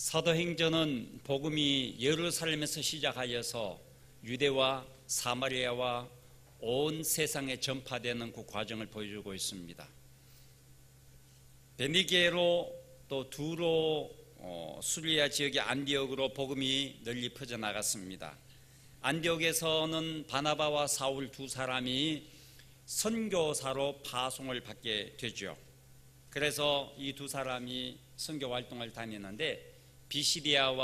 사도행전은 복음이 예루살렘에서 시작하여서 유대와 사마리아와 온 세상에 전파되는 그 과정을 보여주고 있습니다. 베니게로 또 두로 수리아 지역의 안디옥으로 복음이 널리 퍼져나갔습니다. 안디옥에서는 바나바와 사울 두 사람이 선교사로 파송을 받게 되죠. 그래서 이 두 사람이 선교 활동을 다니는데 비시디아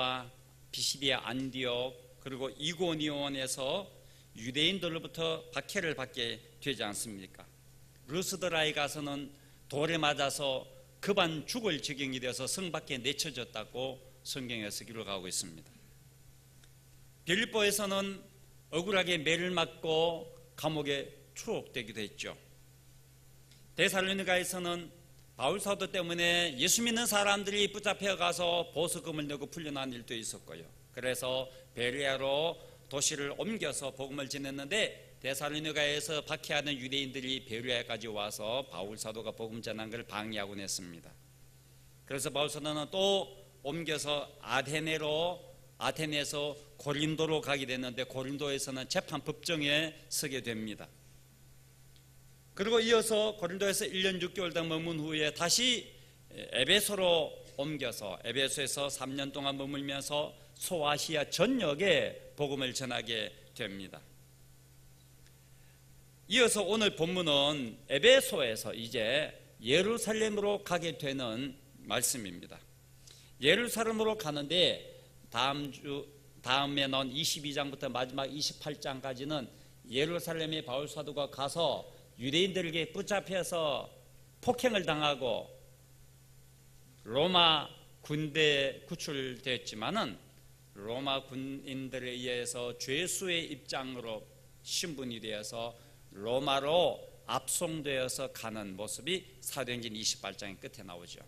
안디옥 그리고 이고니온에서 유대인들로부터 박해를 받게 되지 않습니까? 루스드라에 가서는 돌에 맞아서 급한 죽을 지경이 되어서 성 밖에 내쳐졌다고 성경에서 기록하고 있습니다. 빌립보에서는 억울하게 매를 맞고 감옥에 추록되기도 했죠. 데살로니가에서는 바울 사도 때문에 예수 믿는 사람들이 붙잡혀 가서 보석금을 내고 풀려난 일도 있었고요. 그래서 베레아로 도시를 옮겨서 복음을 전했는데 데살로니가에서 박해하는 유대인들이 베레아까지 와서 바울 사도가 복음 전한 것을 방해하곤 했습니다. 그래서 바울 사도는 또 옮겨서 아테네에서 고린도로 가게 됐는데 고린도에서는 재판 법정에 서게 됩니다. 그리고 이어서 고린도에서 1년 6개월 더 머문 후에 다시 에베소로 옮겨서 에베소에서 3년 동안 머물면서 소아시아 전역에 복음을 전하게 됩니다. 이어서 오늘 본문은 에베소에서 이제 예루살렘으로 가게 되는 말씀입니다. 예루살렘으로 가는데 다음에 나온 22장부터 마지막 28장까지는 예루살렘에 바울 사도가 가서 유대인들에게 붙잡혀서 폭행을 당하고 로마 군대에 구출되었지만은 로마 군인들에 의해서 죄수의 입장으로 신분이 되어서 로마로 압송되어서 가는 모습이 사도행전 28장의 끝에 나오죠.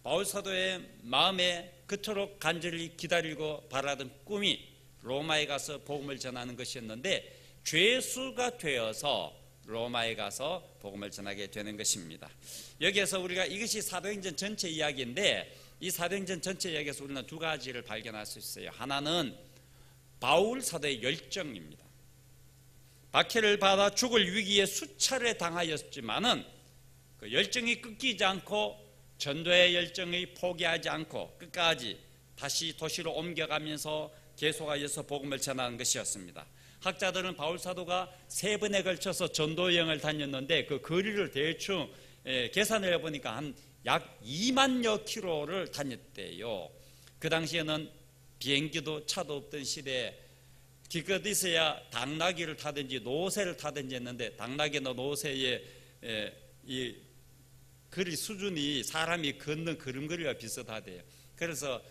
바울 사도의 마음에 그토록 간절히 기다리고 바라던 꿈이 로마에 가서 복음을 전하는 것이었는데 죄수가 되어서 로마에 가서 복음을 전하게 되는 것입니다. 여기에서 우리가 이것이 사도행전 전체 이야기인데 이 사도행전 전체 이야기에서 우리는 두 가지를 발견할 수 있어요. 하나는 바울 사도의 열정입니다. 박해를 받아 죽을 위기에 수차례 당하였지만은 그 열정이 끊기지 않고 전도의 열정이 포기하지 않고 끝까지 다시 도시로 옮겨가면서 계속하여서 복음을 전하는 것이었습니다. 학자들은 바울 사도가 3번에 걸쳐서 전도 여행을 다녔는데 그 거리를 대충 계산을 해보니까 한 약 2만여 킬로를 다녔대요. 그 당시에는 비행기도 차도 없던 시대에 기껏 있어야 당나귀를 타든지 노새를 타든지 했는데 당나귀나 노새의 이 거리 수준이 사람이 걷는 걸음걸이와 비슷하대요. 그래서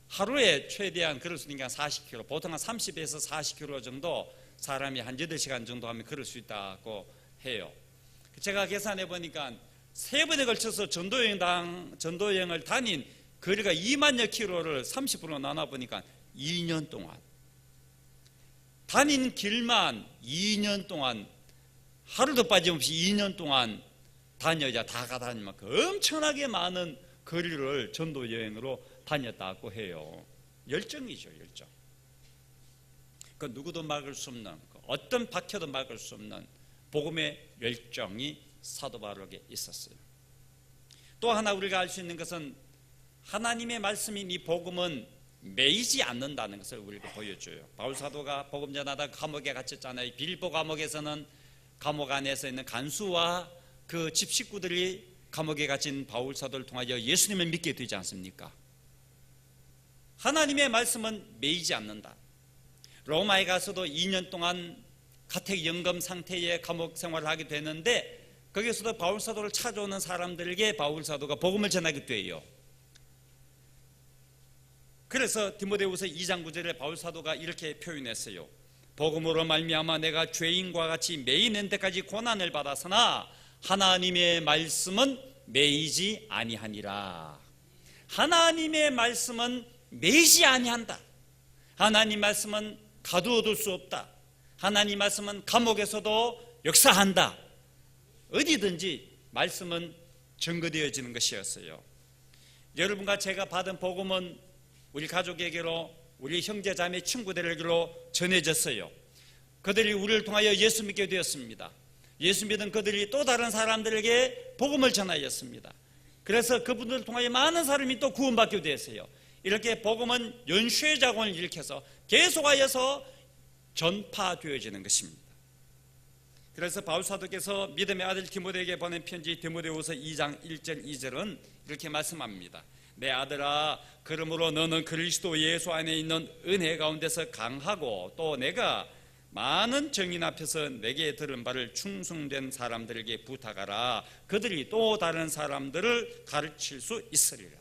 하루에 최대한 걸을 수 있는 게 한 40km, 보통 한 30에서 40km 정도 사람이 한 8시간 정도 하면 걸을 수 있다고 해요. 제가 계산해 보니까 3번에 걸쳐서 전도여행을 다닌 거리가 2만여 킬로를 30%로 나눠보니까 2년 동안 다닌 길만 2년 동안 하루도 빠짐없이 2년 동안 다녀야 다 가다닐 만큼 엄청나게 많은 거리를 전도여행으로 다녔다고 해요. 열정이죠, 열정. 그 누구도 막을 수 없는, 어떤 박해도 막을 수 없는 복음의 열정이 사도 바울에게 있었어요. 또 하나 우리가 알 수 있는 것은 하나님의 말씀인 이 복음은 매이지 않는다는 것을 우리에게 보여줘요. 바울 사도가 복음 전하다 감옥에 갇혔잖아요. 빌립보 감옥에서는 감옥 안에서 있는 간수와 그 집 식구들이 감옥에 갇힌 바울 사도를 통하여 예수님을 믿게 되지 않습니까? 하나님의 말씀은 매이지 않는다. 로마에 가서도 2년 동안 가택연금 상태의 감옥 생활을 하게 되는데 거기서도 바울 사도를 찾아오는 사람들에게 바울 사도가 복음을 전하게 돼요. 그래서 디모데후서 2장 9절에 바울 사도가 이렇게 표현했어요. 복음으로 말미암아 내가 죄인과 같이 매이는 데까지 고난을 받았으나 하나님의 말씀은 매이지 아니하니라. 하나님의 말씀은 매이지 아니한다. 하나님 말씀은 가두어둘 수 없다. 하나님 말씀은 감옥에서도 역사한다. 어디든지 말씀은 증거되어지는 것이었어요. 여러분과 제가 받은 복음은 우리 가족에게로, 우리 형제 자매 친구들에게로 전해졌어요. 그들이 우리를 통하여 예수 믿게 되었습니다. 예수 믿은 그들이 또 다른 사람들에게 복음을 전하였습니다. 그래서 그분들을 통하여 많은 사람이 또 구원받게 되었어요. 이렇게 복음은 연쇄 작용을 일으켜서 계속하여서 전파되어지는 것입니다. 그래서 바울 사도께서 믿음의 아들 디모데에게 보낸 편지 디모데후서 2장 1절 2절은 이렇게 말씀합니다. 내 아들아, 그러므로 너는 그리스도 예수 안에 있는 은혜 가운데서 강하고 또 내가 많은 증인 앞에서 내게 들은 바를 충성된 사람들에게 부탁하라. 그들이 또 다른 사람들을 가르칠 수 있으리라.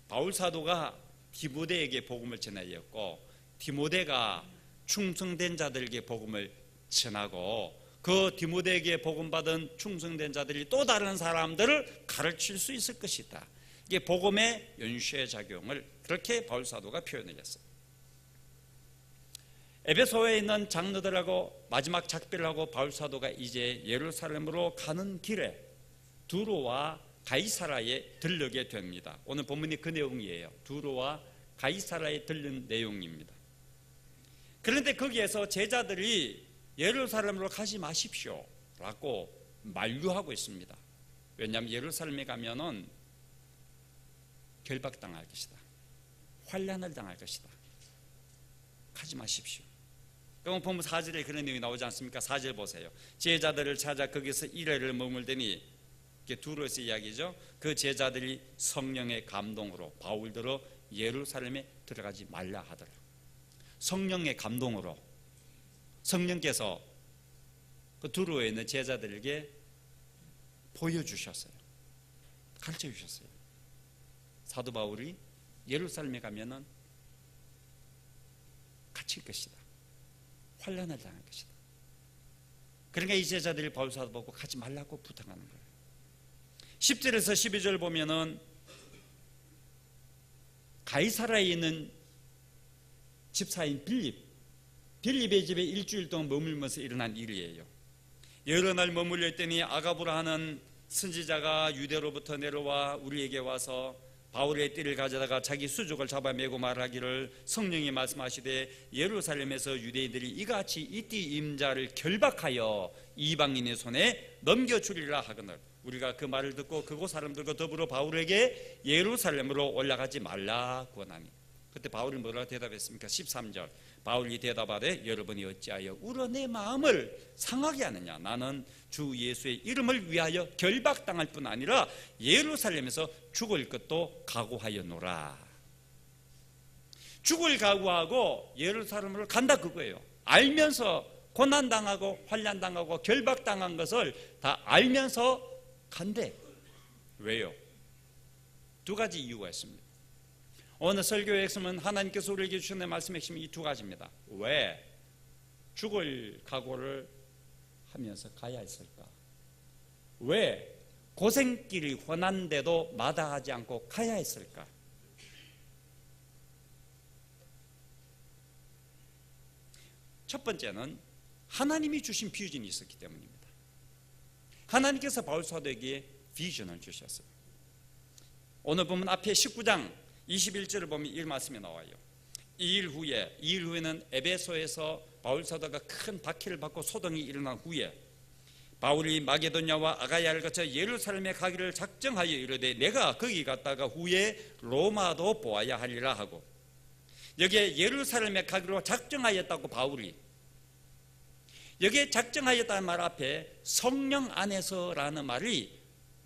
바울 사도가 디모데에게 복음을 전하였고 디모데가 충성된 자들에게 복음을 전하고 그 디모데에게 복음받은 충성된 자들이 또 다른 사람들을 가르칠 수 있을 것이다. 이게 복음의 연쇄 작용을 그렇게 바울 사도가 표현을 했어요. 에베소에 있는 장로들하고 마지막 작별을 하고 바울 사도가 이제 예루살렘으로 가는 길에 두로와 가이사라에 들르게 됩니다. 오늘 본문이 그 내용이에요. 두로와 가이사라에 들른 내용입니다. 그런데 거기에서 제자들이 예루살렘으로 가지 마십시오 라고 만류하고 있습니다. 왜냐하면 예루살렘에 가면은 결박당할 것이다, 환난을 당할 것이다, 가지 마십시오. 그럼 본문 4절에 그런 내용이 나오지 않습니까? 4절 보세요. 제자들을 찾아 거기서 이래를 머물더니, 이게 두로에서 이야기죠. 그 제자들이 성령의 감동으로 바울들어 예루살렘에 들어가지 말라 하더라. 성령의 감동으로 성령께서 그 두로에 있는 제자들에게 보여주셨어요. 가르쳐 주셨어요. 사도 바울이 예루살렘에 가면은 갇힐 것이다, 환난을 당할 것이다. 그러니까 이 제자들이 바울 사도 보고 가지 말라고 부탁하는 거예요. 10절에서 12절 보면은 가이사라에 있는 집사인 빌립의 집에 일주일 동안 머물면서 일어난 일이에요. 여러 날 머물러 있더니 아가부라 하는 선지자가 유대로부터 내려와 우리에게 와서 바울의 띠를 가져다가 자기 수족을 잡아매고 말하기를, 성령이 말씀하시되 예루살렘에서 유대인들이 이같이 이 띠 임자를 결박하여 이방인의 손에 넘겨주리라 하거늘, 우리가 그 말을 듣고 그곳 사람들과 더불어 바울에게 예루살렘으로 올라가지 말라 구하나니. 그때 바울이 뭐라고 대답했습니까? 13절 바울이 대답하되, 여러분이 어찌하여 울어 내 마음을 상하게 하느냐. 나는 주 예수의 이름을 위하여 결박당할 뿐 아니라 예루살렘에서 죽을 것도 각오하였노라. 죽을 각오하고 예루살렘으로 간다 그거예요. 알면서 고난당하고 환난당하고 결박당한 것을 다 알면서 간대. 왜요? 두 가지 이유가 있습니다. 오늘 설교의 핵심은 하나님께서 우리에게 주신 말씀의 핵심이 이 두 가지입니다. 왜 죽을 각오를 하면서 가야 했을까? 왜 고생길이 훤한데도 마다하지 않고 가야 했을까? 첫 번째는 하나님이 주신 비전이 있었기 때문입니다. 하나님께서 바울 사도에게 비전을 주셨어요. 오늘 보면 앞에 19장 21절을 보면 이 말씀이 나와요. 2일 후에는 에베소에서 바울 사도가 큰 박해를 받고 소동이 일어난 후에 바울이 마게도냐와 아가야를 거쳐 예루살렘에 가기를 작정하여 이르되, 내가 거기 갔다가 후에 로마도 보아야 하리라 하고, 여기에 예루살렘에 가기로 작정하였다고 바울이, 여기에 작정하였다는 말 앞에 성령 안에서라는 말이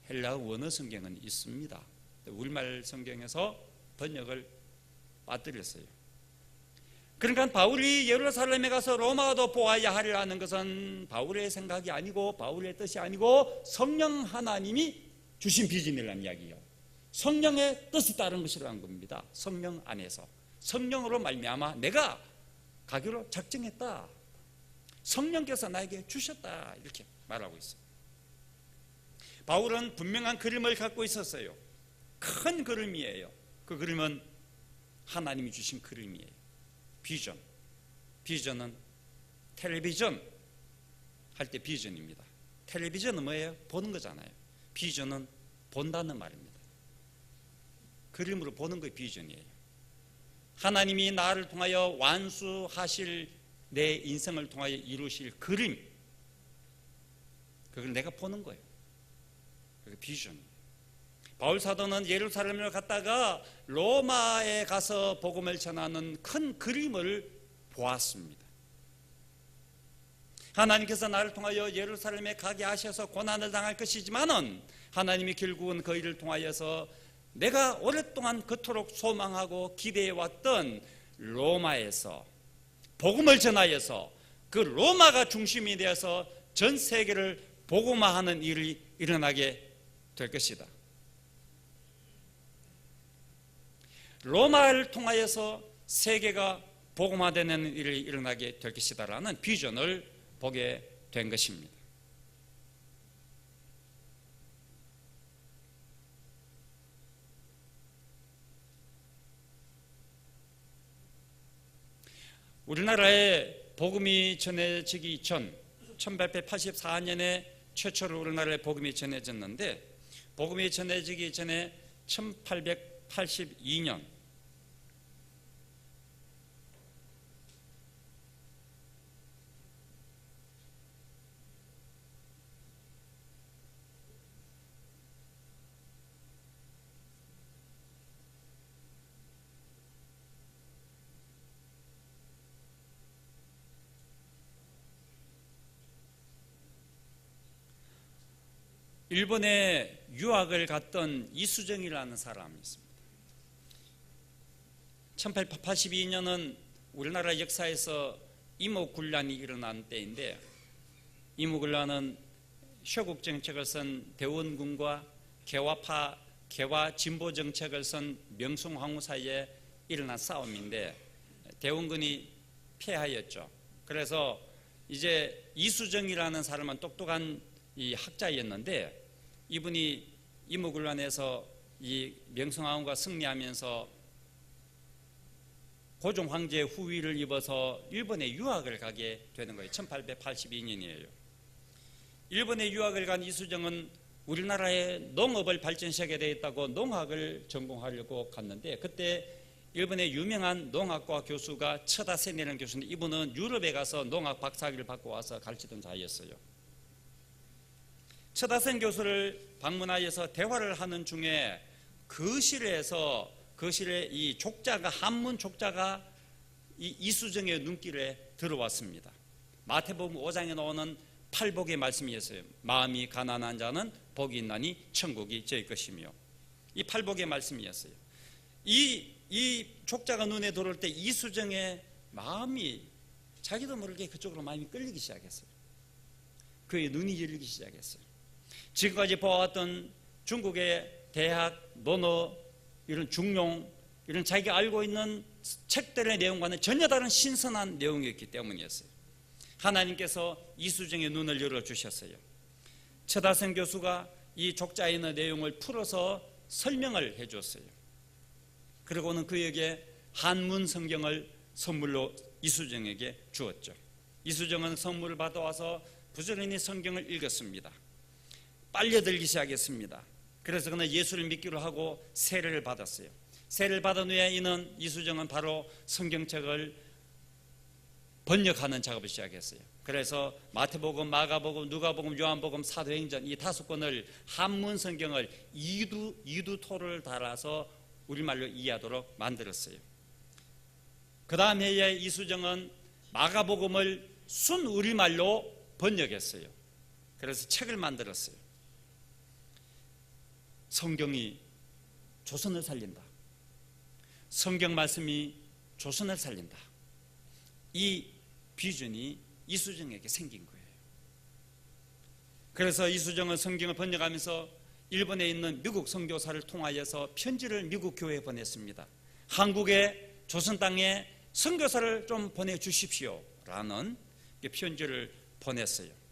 헬라어 원어 성경은 있습니다. 우리말 성경에서 번역을 빠뜨렸어요. 그러니까 바울이 예루살렘에 가서 로마도 보아야 하리라는 것은 바울의 생각이 아니고 바울의 뜻이 아니고 성령 하나님이 주신 비전이라는 이야기예요. 성령의 뜻에 따른 것이라는 겁니다. 성령 안에서 성령으로 말미암아 내가 가기로 작정했다, 성령께서 나에게 주셨다, 이렇게 말하고 있어요. 바울은 분명한 그림을 갖고 있었어요. 큰 그림이에요. 그 그림은 하나님이 주신 그림이에요. 비전은 텔레비전 할 때 비전입니다. 텔레비전은 뭐예요? 보는 거잖아요. 비전은 본다는 말입니다. 그림으로 보는 게 비전이에요. 하나님이 나를 통하여 완수하실 내 인생을 통하여 이루실 그림, 그걸 내가 보는 거예요. 그게 비전이에요. 바울 사도는 예루살렘을 갔다가 로마에 가서 복음을 전하는 큰 그림을 보았습니다. 하나님께서 나를 통하여 예루살렘에 가게 하셔서 고난을 당할 것이지만은 하나님이 결국은 그 일을 통하여서 내가 오랫동안 그토록 소망하고 기대해왔던 로마에서 복음을 전하여서 그 로마가 중심이 되어서 전 세계를 복음화하는 일이 일어나게 될 것이다. 로마를 통하여서 세계가 복음화되는 일이 일어나게 될 것이다라는 비전을 보게 된 것입니다. 우리나라에 복음이 전해지기 전 1884년에 최초로 우리나라에 복음이 전해졌는데, 복음이 전해지기 전에 1882년 일본에 유학을 갔던 이수정이라는 사람이 있습니다. 1882년은 우리나라 역사에서 임오군란이 일어난 때인데, 임오군란은 쇄국 정책을 쓴 대원군과 개화 진보 정책을 쓴 명숭황후 사이에 일어난 싸움인데 대원군이 패하였죠. 그래서 이제 이수정이라는 사람은 똑똑한 이 학자였는데, 이분이 임오군란에서 이 명성황후가 승리하면서 고종 황제의 후위를 입어서 일본에 유학을 가게 되는 거예요. 1882년이에요. 일본에 유학을 간 이수정은 우리나라의 농업을 발전시키게 되었다고 농학을 전공하려고 갔는데, 그때 일본의 유명한 농학과 교수가 처다센이라는 교수인데, 이분은 유럽에 가서 농학 박사학위를 받고 와서 가르치던 자였어요. 처다센 교수를 방문하여서 대화를 하는 중에 거실에 이 족자가, 한문 족자가 이 이수정의 눈길에 들어왔습니다. 마태복음 5장에 나오는 팔복의 말씀이었어요. 마음이 가난한 자는 복이 있나니 천국이 저희 것이며, 이 팔복의 말씀이었어요. 이 족자가 눈에 들어올 때 이수정의 마음이 자기도 모르게 그쪽으로 마음이 끌리기 시작했어요. 그의 눈이 열리기 시작했어요. 지금까지 보아왔던 중국의 대학, 논어, 이런 중용, 이런 자기가 알고 있는 책들의 내용과는 전혀 다른 신선한 내용이었기 때문이었어요. 하나님께서 이수정의 눈을 열어주셨어요. 처다생 교수가 이 족자에 있는 내용을 풀어서 설명을 해줬어요. 그리고는 그에게 한문 성경을 선물로 이수정에게 주었죠. 이수정은 선물을 받아와서 부지런히 성경을 읽었습니다. 빨려들기 시작했습니다. 그래서 그는 예수를 믿기로 하고 세례를 받았어요. 세례를 받은 후에 이수정은 바로 성경책을 번역하는 작업을 시작했어요. 그래서 마태복음, 마가복음, 누가복음, 요한복음, 사도행전 이 5권을 한문 성경을 이두토를 달아서 우리말로 이해하도록 만들었어요. 그 다음 해에 이수정은 마가복음을 순우리말로 번역했어요. 그래서 책을 만들었어요. 성경이 조선을 살린다. 성경 말씀이 조선을 살린다. 이 비전이 이수정에게 생긴 거예요. 그래서 이수정은 성경을 번역하면서 일본에 있는 미국 선교사를 통하여서 편지를 미국 교회에 보냈습니다. 한국의 조선 땅에 선교사를 좀 보내주십시오 라는 편지를 보냈어요.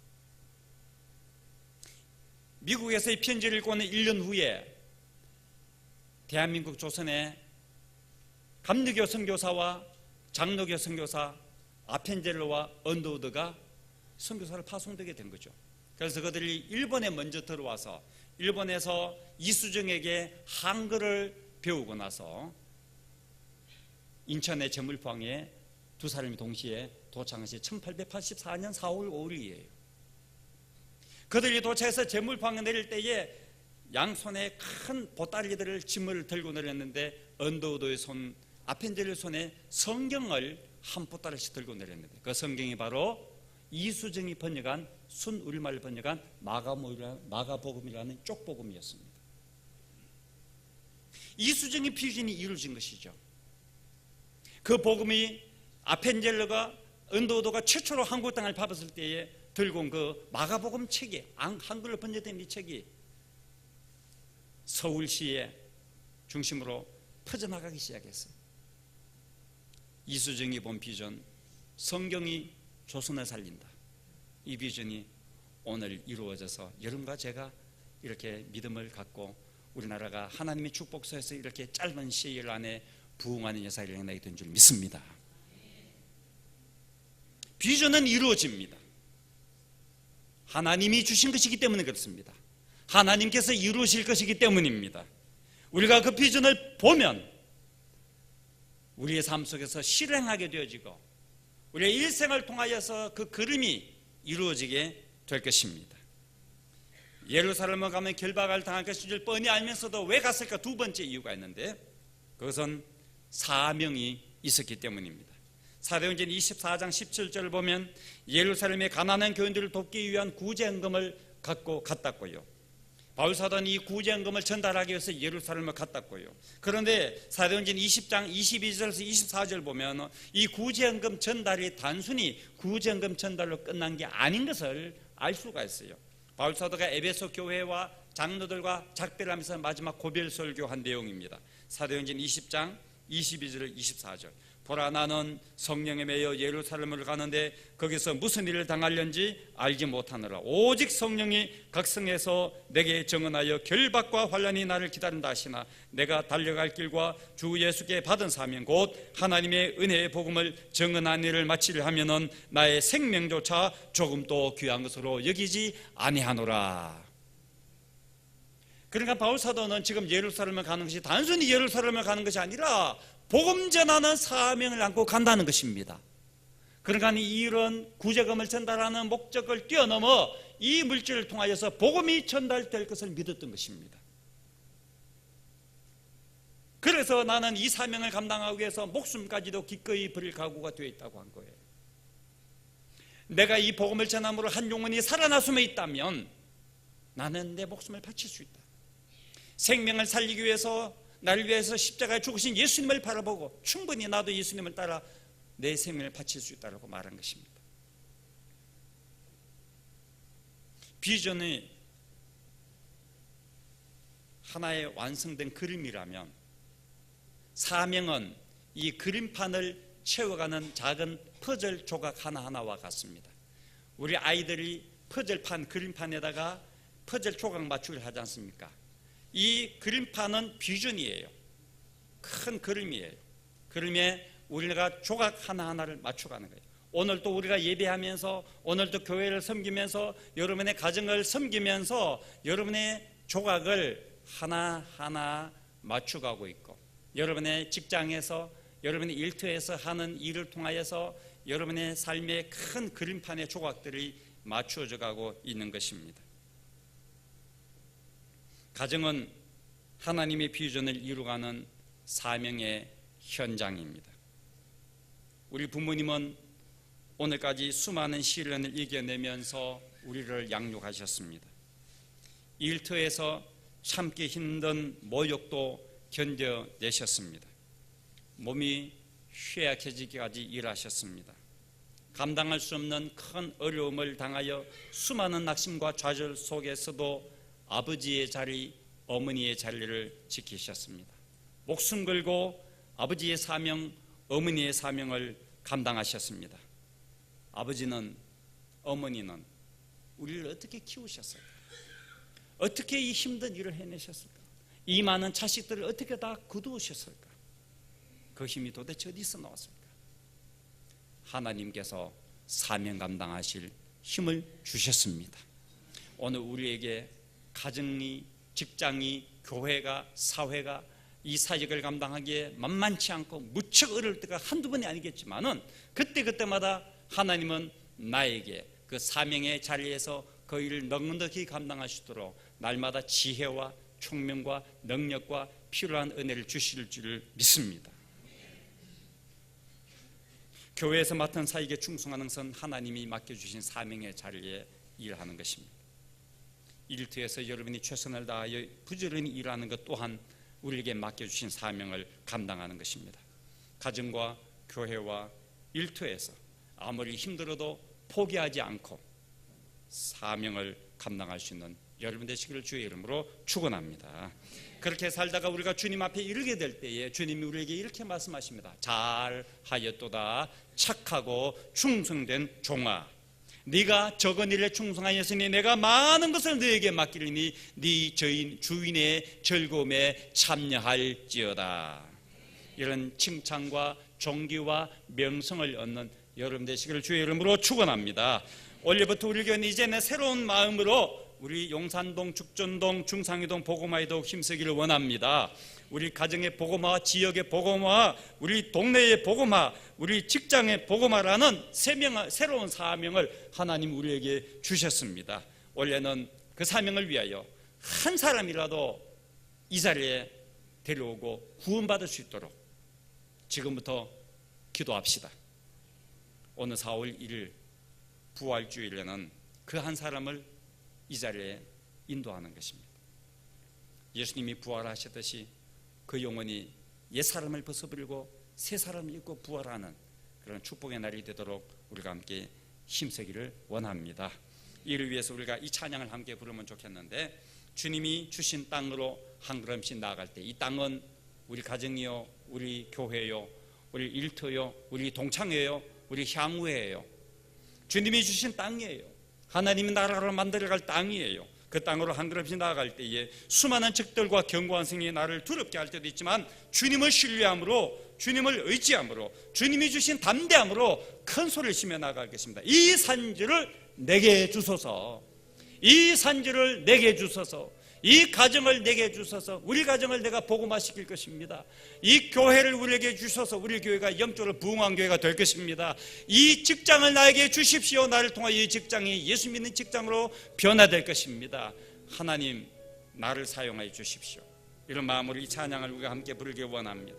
미국에서 이 편지를 읽고는 1년 후에 대한민국 조선의 감리교 선교사와 장로교 선교사 아펜젤로와 언더우드가 선교사를 파송되게 된 거죠. 그래서 그들이 일본에 먼저 들어와서 일본에서 이수정에게 한글을 배우고 나서 인천의 제물포항에 두 사람이 동시에 도착한 시 1884년 4월 5일이에요. 그들이 도착해서 제물포항에 내릴 때에 양손에 큰 보따리들을 짐을 들고 내렸는데 언더우드의 손, 아펜젤의 손에 성경을 한 보따리씩 들고 내렸는데 그 성경이 바로 이수정이 번역한 순우리말을 번역한 마가복음이라는 쪽복음이었습니다. 이수정의 비전이 이루어진 것이죠. 그 복음이 아펜젤러가 언더우드가 최초로 한국 땅을 밟았을 때에 들고 온 그 마가복음 책이 한글로 번역된 이 책이 서울시의 중심으로 퍼져나가기 시작했어요. 이수정이 본 비전, 성경이 조선을 살린다. 이 비전이 오늘 이루어져서 여러분과 제가 이렇게 믿음을 갖고 우리나라가 하나님의 축복서에서 이렇게 짧은 시일 안에 부흥하는 역사를 일어나게 된 줄 믿습니다. 비전은 이루어집니다. 하나님이 주신 것이기 때문에 그렇습니다. 하나님께서 이루실 것이기 때문입니다. 우리가 그 비전을 보면 우리의 삶 속에서 실행하게 되어지고 우리의 일생을 통하여서 그 그림이 이루어지게 될 것입니다. 예루살렘에 가면 결박을 당할 것을 뻔히 알면서도 왜 갔을까? 두 번째 이유가 있는데 그것은 사명이 있었기 때문입니다. 사도행전 24장 17절을 보면 예루살렘의 가난한 교인들을 돕기 위한 구제헌금을 갖고 갔다고요. 바울사도는 이 구제헌금을 전달하기 위해서 예루살렘을 갔다고요. 그런데 사도행전 20장 22절에서 24절 보면 이 구제헌금 전달이 단순히 구제헌금 전달로 끝난 게 아닌 것을 알 수가 있어요. 바울사도가 에베소 교회와 장로들과 작별을 하면서 마지막 고별 설교한 내용입니다. 사도행전 20장 22절 24절. 보라, 나는 성령에 매여 예루살렘을 가는데 거기서 무슨 일을 당하려는지 알지 못하느라 오직 성령이 각성해서 내게 증언하여 결박과 환난이 나를 기다린다 하시나 내가 달려갈 길과 주 예수께 받은 사명 곧 하나님의 은혜의 복음을 증언한 일을 마치려 하면은 나의 생명조차 조금도 귀한 것으로 여기지 아니하노라. 그러니까 바울사도는 지금 예루살렘을 가는 것이 단순히 예루살렘을 가는 것이 아니라 복음 전하는 사명을 안고 간다는 것입니다. 그러니까 이런 구제금을 전달하는 목적을 뛰어넘어 이 물질을 통하여서 복음이 전달될 것을 믿었던 것입니다. 그래서 나는 이 사명을 감당하기 위해서 목숨까지도 기꺼이 버릴 각오가 되어 있다고 한 거예요. 내가 이 복음을 전함으로 한 영혼이 살아날 수만 있다면 나는 내 목숨을 바칠 수 있다. 생명을 살리기 위해서 나를 위해서 십자가에 죽으신 예수님을 바라보고 충분히 나도 예수님을 따라 내 생명을 바칠 수 있다고 말한 것입니다. 비전이 하나의 완성된 그림이라면 사명은 이 그림판을 채워가는 작은 퍼즐 조각 하나하나와 같습니다. 우리 아이들이 퍼즐판, 그림판에다가 퍼즐 조각 맞추기를 하지 않습니까? 이 그림판은 비전이에요. 큰 그림이에요. 그림에 우리가 조각 하나하나를 맞춰가는 거예요. 오늘도 우리가 예배하면서, 오늘도 교회를 섬기면서, 여러분의 가정을 섬기면서 여러분의 조각을 하나하나 맞춰가고 있고, 여러분의 직장에서, 여러분의 일터에서 하는 일을 통하여서 여러분의 삶의 큰 그림판의 조각들이 맞추어져 가고 있는 것입니다. 가정은 하나님의 비전을 이루어가는 사명의 현장입니다. 우리 부모님은 오늘까지 수많은 시련을 이겨내면서 우리를 양육하셨습니다. 일터에서 참기 힘든 모욕도 견뎌내셨습니다. 몸이 쇠약해지기까지 일하셨습니다. 감당할 수 없는 큰 어려움을 당하여 수많은 낙심과 좌절 속에서도 아버지의 자리, 어머니의 자리를 지키셨습니다. 목숨 걸고 아버지의 사명, 어머니의 사명을 감당하셨습니다. 아버지는, 어머니는 우리를 어떻게 키우셨을까? 어떻게 이 힘든 일을 해내셨을까? 이 많은 자식들을 어떻게 다 거두셨을까? 그 힘이 도대체 어디서 나왔을까? 하나님께서 사명 감당하실 힘을 주셨습니다. 오늘 우리에게 가정이, 직장이, 교회가, 사회가 이 사역을 감당하기에 만만치 않고 무척 어려울 때가 한두 번이 아니겠지만은 그때마다 하나님은 나에게 그 사명의 자리에서 그 일을 넉넉히 감당할 수 있도록 날마다 지혜와 총명과 능력과 필요한 은혜를 주실 줄 믿습니다. 교회에서 맡은 사역에 충성하는 것은 하나님이 맡겨주신 사명의 자리에 일하는 것입니다. 일터에서 여러분이 최선을 다하여 부지런히 일하는 것 또한 우리에게 맡겨주신 사명을 감당하는 것입니다. 가정과 교회와 일터에서 아무리 힘들어도 포기하지 않고 사명을 감당할 수 있는 여러분 되시기를 주의 이름으로 축원합니다. 그렇게 살다가 우리가 주님 앞에 이르게 될 때에 주님이 우리에게 이렇게 말씀하십니다. 잘하였도다 착하고 충성된 종아, 네가 적은 일에 충성하였으니 내가 많은 것을 너에게 맡기리니 네 주인의 즐거움에 참여할지어다. 이런 칭찬과 존귀와 명성을 얻는 여러분 되시기를 주의 이름으로 축원합니다. 올해부터 우리 교회는 이제는 새로운 마음으로 우리 용산동, 죽전동, 중상이동, 보고마이동 힘쓰기를 원합니다. 우리 가정의 보고마, 지역의 보고마, 우리 동네의 보고마, 우리 직장의 보고마라는 새로운 사명을 하나님 우리에게 주셨습니다. 원래는 그 사명을 위하여 한 사람이라도 이 자리에 데려오고 구원받을 수 있도록 지금부터 기도합시다. 오늘 4월 1일 부활주일에는 그 한 사람을 이 자리에 인도하는 것입니다. 예수님이 부활하셨듯이 그 영혼이 옛사람을 벗어버리고 새사람을 입고 부활하는 그런 축복의 날이 되도록 우리가 함께 힘쓰기를 원합니다. 이를 위해서 우리가 이 찬양을 함께 부르면 좋겠는데, 주님이 주신 땅으로 한 걸음씩 나아갈 때 이 땅은 우리 가정이요, 우리 교회요, 우리 일터요, 우리 동창회요, 우리 향후회요. 주님이 주신 땅이에요. 하나님이 나라를 만들어갈 땅이에요. 그 땅으로 한 걸음씩 나아갈 때에 수많은 적들과 견고한 성이 나를 두렵게 할 때도 있지만 주님을 신뢰함으로, 주님을 의지함으로, 주님이 주신 담대함으로 큰 소리를 치며 나아갈 것입니다. 이 산지를 내게 주소서, 이 산지를 내게 주소서, 이 가정을 내게 주소서. 우리 가정을 내가 복음화시킬 것입니다. 이 교회를 우리에게 주셔서 우리 교회가 영적으로 부흥한 교회가 될 것입니다. 이 직장을 나에게 주십시오. 나를 통하여 이 직장이 예수 믿는 직장으로 변화될 것입니다. 하나님, 나를 사용하여 주십시오. 이런 마음으로 이 찬양을 우리가 함께 부르기 원합니다.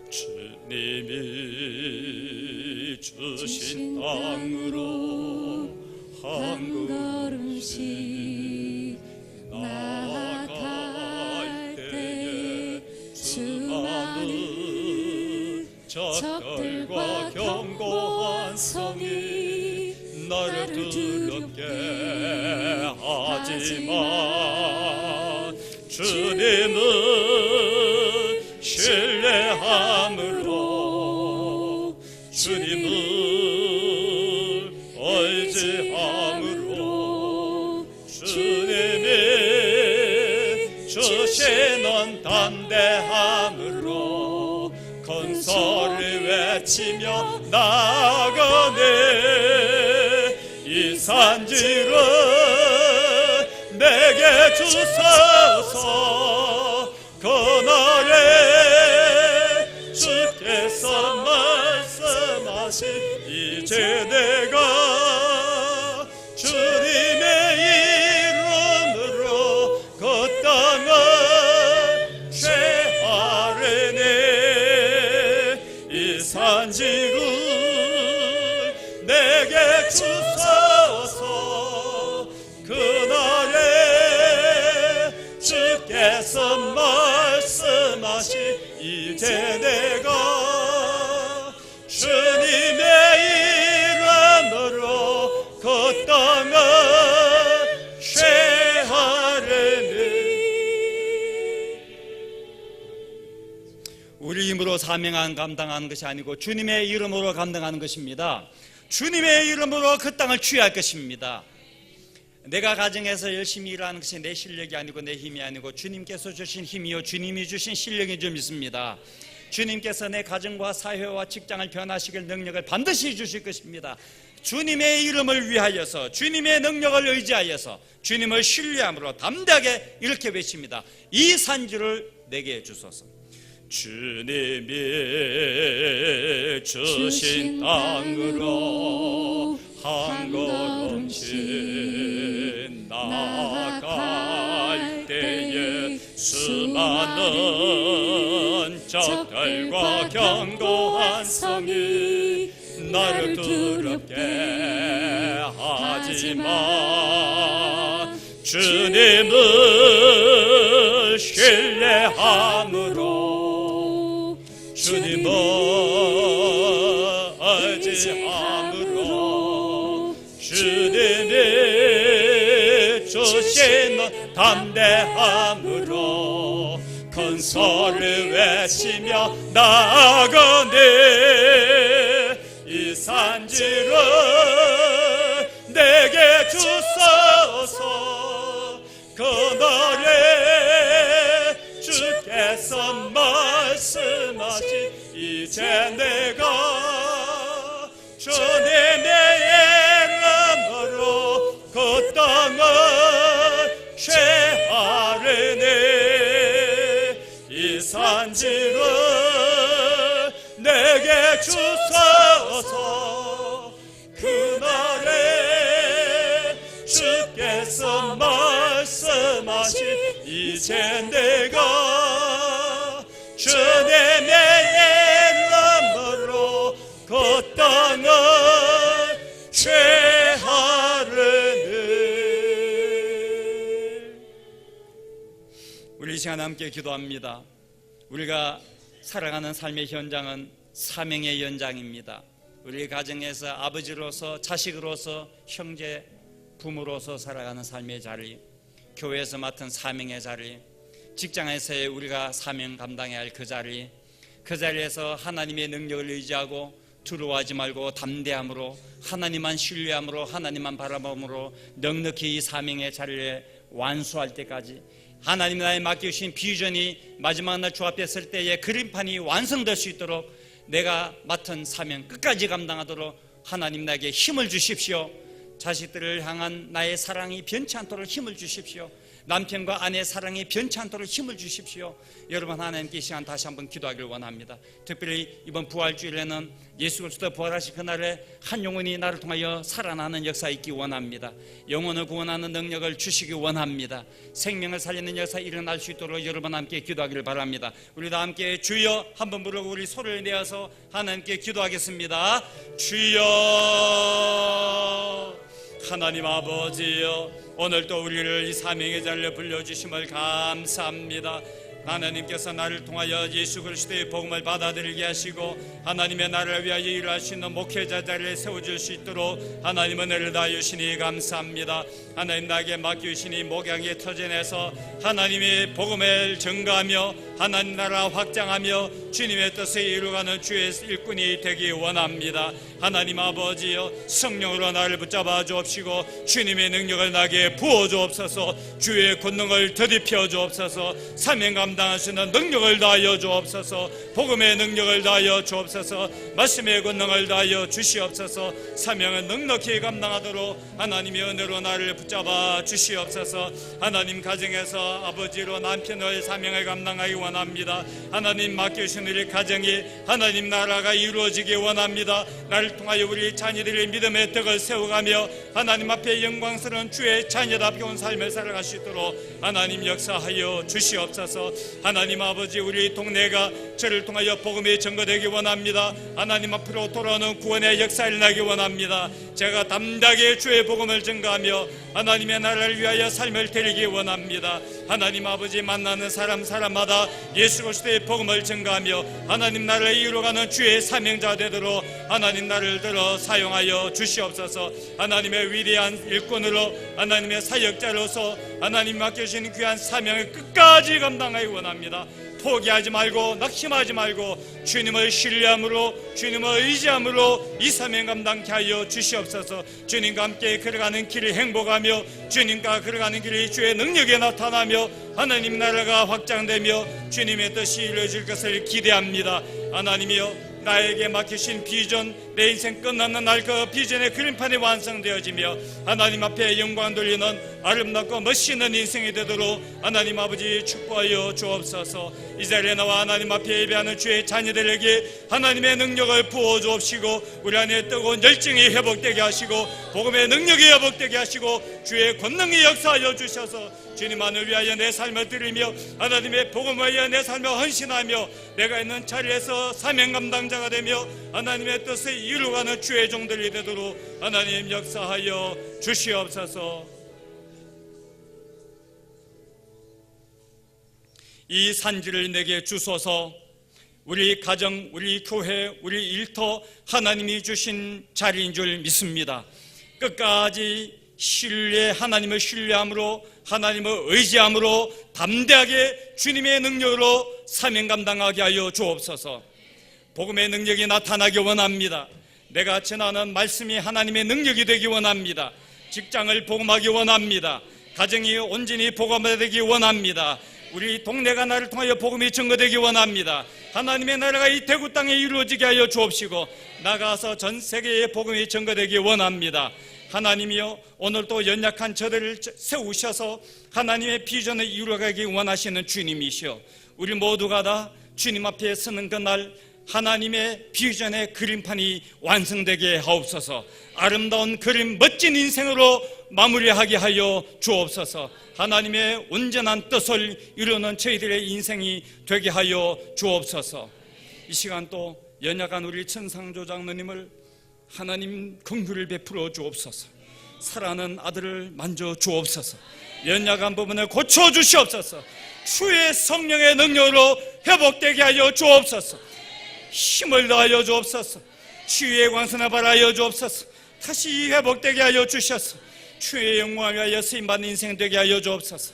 주님이 주신 땅으로 한 걸음씩 나아갈 때에 수많은 적들과 견고한 성이 나를 두렵게 하지만 주님은 신뢰함으로, 주님을 의지함으로, 주님이 주시는 담대함으로 큰 소리 외치며 나아가네. 이 산지를 내게 주소서. 그날에 주께서 말씀하신 이제 내가 주님의 이름으로 그 땅을 취하리니 이 산지를 내게 주소서. 그날에 주께서 말씀하신 이제 내가 주님의 이름으로 그 땅을 취하리니. 우리 힘으로 사명한 감당하는 것이 아니고 주님의 이름으로 감당하는 것입니다. 주님의 이름으로 그 땅을 취할 것입니다. 내가 가정에서 열심히 일하는 것이 내 실력이 아니고 내 힘이 아니고 주님께서 주신 힘이요 주님이 주신 실력인 줄 믿습니다. 주님께서 내 가정과 사회와 직장을 변화시킬 능력을 반드시 주실 것입니다. 주님의 이름을 위하여서 주님의 능력을 의지하여서 주님을 신뢰함으로 담대하게 이렇게 외칩니다. 이 산지를 내게 주소서. 주님이 주신 땅으로 한 걸음씩 나아갈 때에 수많은 적들과 견고한 성이 나를 두렵게 하지만 주님을 신뢰함으로 주님을 의지함으로 주님이 주신 담대함으로 큰 소리를 외치며 나아가네. 이 산지를 내게 주소서. 그날에 주께서 말씀하신 이제 내가 주님의 이름으로 그 땅을 취하리니 이 산지를 내게 주소서. 그날에 주께서 말씀하신 이제 내가 주님의 이름으로 그 땅을 취하리니. 우리 이 시간 함께 기도합니다. 우리가 살아가는 삶의 현장은 사명의 현장입니다. 우리 가정에서 아버지로서, 자식으로서, 형제, 부모로서 살아가는 삶의 자리, 교회에서 맡은 사명의 자리, 직장에서의 우리가 사명 감당해야 할 그 자리, 그 자리에서 하나님의 능력을 의지하고 두려워하지 말고 담대함으로 하나님만 신뢰함으로 하나님만 바라봄으로 넉넉히 이 사명의 자리를 완수할 때까지 하나님 나에 맡겨주신 비전이 마지막 날 주 앞에 설 때에 그림판이 완성될 수 있도록 내가 맡은 사명 끝까지 감당하도록 하나님 나에게 힘을 주십시오. 자식들을 향한 나의 사랑이 변치 않도록 힘을 주십시오. 남편과 아내의 사랑이 변치 않도록 힘을 주십시오. 여러분, 하나님께 이 시간 다시 한번 기도하길 원합니다. 특별히 이번 부활주일에는 예수 그리스도 부활하신 그날에 한 영혼이 나를 통하여 살아나는 역사 있기 원합니다. 영혼을 구원하는 능력을 주시기 원합니다. 생명을 살리는 역사 일어날 수 있도록 여러분 함께 기도하기를 바랍니다. 우리 다 함께 주여 한번 부르고 우리 소리를 내어서 하나님께 기도하겠습니다. 주여. 하나님 아버지여, 오늘도 우리를 이 사명의 자리에 불러주심을 감사합니다. 하나님께서 나를 통하여 예수 그리스도의 복음을 받아들이게 하시고 하나님의 나라를 위하여 일할 수 있는 목회자 자리에 세워줄 수 있도록 하나님 은혜를 다하시니 감사합니다. 하나님 나에게 맡기시니 목양의 터전에서 하나님의 복음을 증거하며 하나님 나라 확장하며 주님의 뜻을 이루어가는 주의 일꾼이 되기 원합니다. 하나님 아버지여, 성령으로 나를 붙잡아 주옵시고 주님의 능력을 나에게 부어 주옵소서. 주의 권능을 더디펴 주옵소서. 사명 감당할 수 있는 능력을 다하여 주옵소서. 복음의 능력을 다하여 주옵소서. 말씀의 권능을 다하여 주시옵소서. 사명은 넉넉히 감당하도록 하나님의 은혜로 나를 붙잡아 주시옵소서. 하나님 가정에서 아버지로 남편의 사명을 감당하기 원합니다. 하나님 맡겨주신 우리 가정이 하나님 나라가 이루어지기 원합니다. 나를 통하여 우리 자녀들의 믿음의 덕을 세워가며 하나님 앞에 영광스러운 주의 자녀답게 온 삶을 살아갈 수 있도록 하나님 역사하여 주시옵소서. 하나님 아버지, 우리 동네가 저를 통하여 복음이 증거되기 원합니다. 하나님 앞으로 돌아오는 구원의 역사를 일어나기 원합니다. 제가 담대하게 주의 복음을 증거하며 하나님의 나라를 위하여 삶을 드리기 원합니다. 하나님 아버지, 만나는 사람마다 예수 그리스도의 복음을 증거하며 하나님 나라를 이루어가는 주의 사명자 되도록 하나님 나를 들어 사용하여 주시옵소서. 하나님의 위대한 일꾼으로 하나님의 사역자로서 하나님 맡겨주신 귀한 사명을 끝까지 감당하기 원합니다. 포기하지 말고 낙심하지 말고 주님을 신뢰함으로 주님을 의지함으로 이 사명 감당케 하여 주시옵소서. 주님과 함께 걸어가는 길이 행복하며 주님과 걸어가는 길이 주의 능력에 나타나며 하나님 나라가 확장되며 주님의 뜻이 이루어질 것을 기대합니다. 하나님이여, 나에게 맡기신 비전 내 인생 끝나는 날 그 비전의 그림판이 완성되어지며 하나님 앞에 영광 돌리는 아름답고 멋있는 인생이 되도록 하나님 아버지 축복하여 주옵소서. 이 자리에 나와 하나님 앞에 예배하는 주의 자녀들에게 하나님의 능력을 부어 주옵시고 우리 안에 뜨거운 열정이 회복되게 하시고 복음의 능력이 회복되게 하시고 주의 권능이 역사하여 주셔서 주님만을 위하여 내 삶을 드리며 하나님의 복음을 위하여 내 삶을 헌신하며 내가 있는 자리에서 사명 감당자가 되며 하나님의 뜻을 이루어가는 주의 종들이 되도록 하나님 역사하여 주시옵소서. 이 산지를 내게 주소서. 우리 가정, 우리 교회, 우리 일터 하나님이 주신 자리인 줄 믿습니다. 끝까지 하나님을 신뢰함으로 하나님을 의지함으로 담대하게 주님의 능력으로 사명 감당하게 하여 주옵소서. 복음의 능력이 나타나기 원합니다. 내가 전하는 말씀이 하나님의 능력이 되기 원합니다. 직장을 복음하기 원합니다. 가정이 온전히 복음되기 원합니다. 우리 동네가 나를 통하여 복음이 증거되기 원합니다. 하나님의 나라가 이 대구 땅에 이루어지게 하여 주옵시고 나가서 전 세계에 복음이 증거되기 원합니다. 하나님이여, 오늘도 연약한 저들을 세우셔서 하나님의 비전을 이루어가기 원하시는 주님이시여, 우리 모두가 다 주님 앞에 서는 그날 하나님의 비전의 그림판이 완성되게 하옵소서. 아름다운 그림, 멋진 인생으로 마무리하게 하여 주옵소서. 하나님의 온전한 뜻을 이루는 저희들의 인생이 되게 하여 주옵소서. 이 시간 또 연약한 우리 천상조 장로님을 하나님 긍휼을 베풀어 주옵소서. 사랑하는 아들을 만져 주옵소서. 연약한 부분을 고쳐 주시옵소서. 주의 성령의 능력으로 회복되게 하여 주옵소서. 힘을 더하여 주옵소서. 주의 광선을 발하여 주옵소서. 다시 회복되게 하여 주셔서 주의 영광을 위하여 쓰임받는 인생 되게 하여 주옵소서.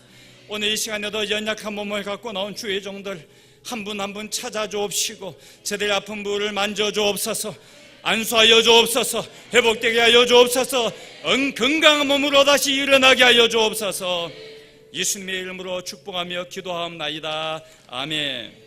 오늘 이 시간에도 연약한 몸을 갖고 나온 주의 종들 한 분 한 분 찾아 주옵시고 저들의 아픈 부를 만져 주옵소서. 안수하여 주옵소서. 회복되게 하여 주옵소서. 건강한 몸으로 다시 일어나게 하여 주옵소서. 예수님의 이름으로 축복하며 기도하옵나이다. 아멘.